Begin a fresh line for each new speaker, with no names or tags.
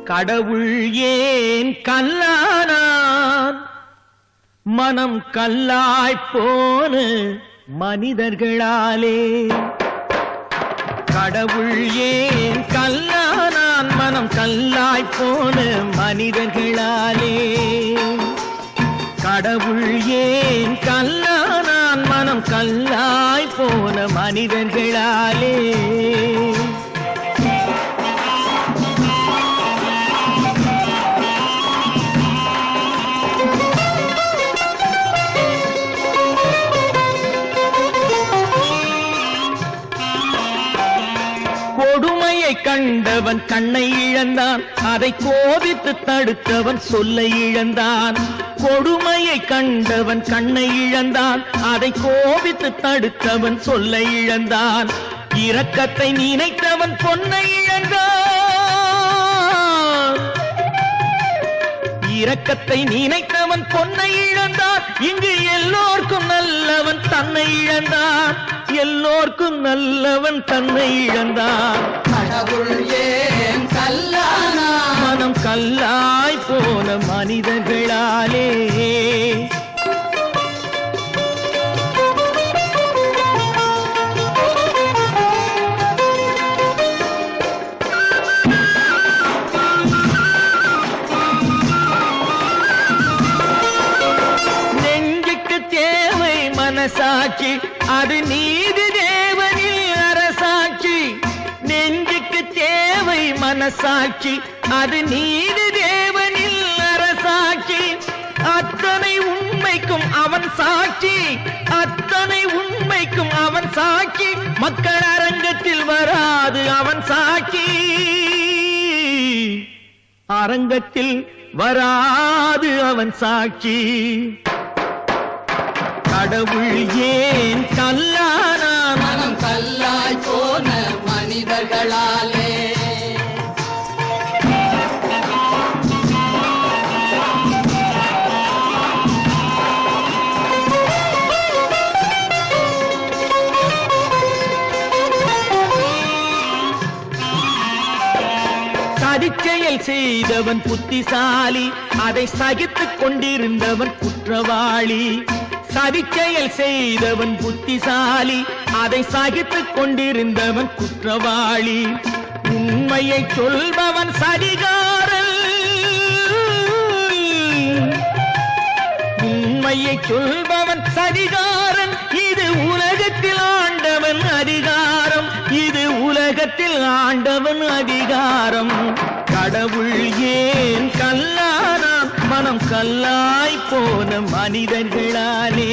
கடவுள் ஏன் கல்லானான்? மனம் கல்லாய்ப்போன மனிதர்களாலே. கடவுள் ஏன் கல்லானான்? மனம் கல்லாய்ப்போன மனிதர்களாலே. கடவுள் ஏன் கல்லானான்? மனம் கல்லாய்ப்போன மனிதர்களாலே. கொடுமையை கண்டவன் கண்ணை இழந்தான், அதை கோபித்து தடுத்தவன் சொல்லை இழந்தான். கொடுமையை கண்டவன் கண்ணை இழந்தான், அதை கோபித்து தடுத்தவன் சொல்லை இழந்தான். இரக்கத்தை நினைத்தவன் பொன்னை இழந்தான். இரக்கத்தை நினைத்தவன் பொன்னை இழந்தான். இங்கு எல்லோர்க்கும் நல்லவன் தன்னை இழந்தான். எல்லோர்க்கும் நல்லவன் தன்னை இழந்தான்.
கடவுள் ஏன் கல்லானா?
மனம் கல்லாய் போன மனிதர்களாலே. நெஞ்சுக்கு தேவை மனசாட்சி, அது நீதி தேவனில் அரசாட்சி. நெஞ்சுக்கு தேவை மனசாட்சி, அது நீதி தேவனில் அரசாட்சி. அத்தனை உண்மைக்கும் அவன் சாட்சி, அத்தனை உண்மைக்கும் அவன் சாட்சி. மக்கள் அரங்கத்தில் வராது அவன் சாட்சி, அரங்கத்தில் வராது அவன் சாட்சி. கடவுள் ஏன் கல்லானான்?
மனம் கல்லாய் போன மனிதர்களாலே.
சதிச்செயல் செய்தவன் புத்திசாலி, அதை சகித்துக் கொண்டிருந்தவன் குற்றவாளி. சதிச்செயல் செய்தவன் புத்திசாலி, அதை சகித்துக் கொண்டிருந்தவன் குற்றவாளி. உண்மையை சொல்பவன் சதிகாரன். உண்மையை சொல்பவன் சதிகாரன். இது உலகத்தில் ஆண்டவன் அதிகாரம். இது உலகத்தில் ஆண்டவன் அதிகாரம். கடவுள் ஏன் கல்லானான்? மனம் கல்லாய் போன மனிதர்களாலே.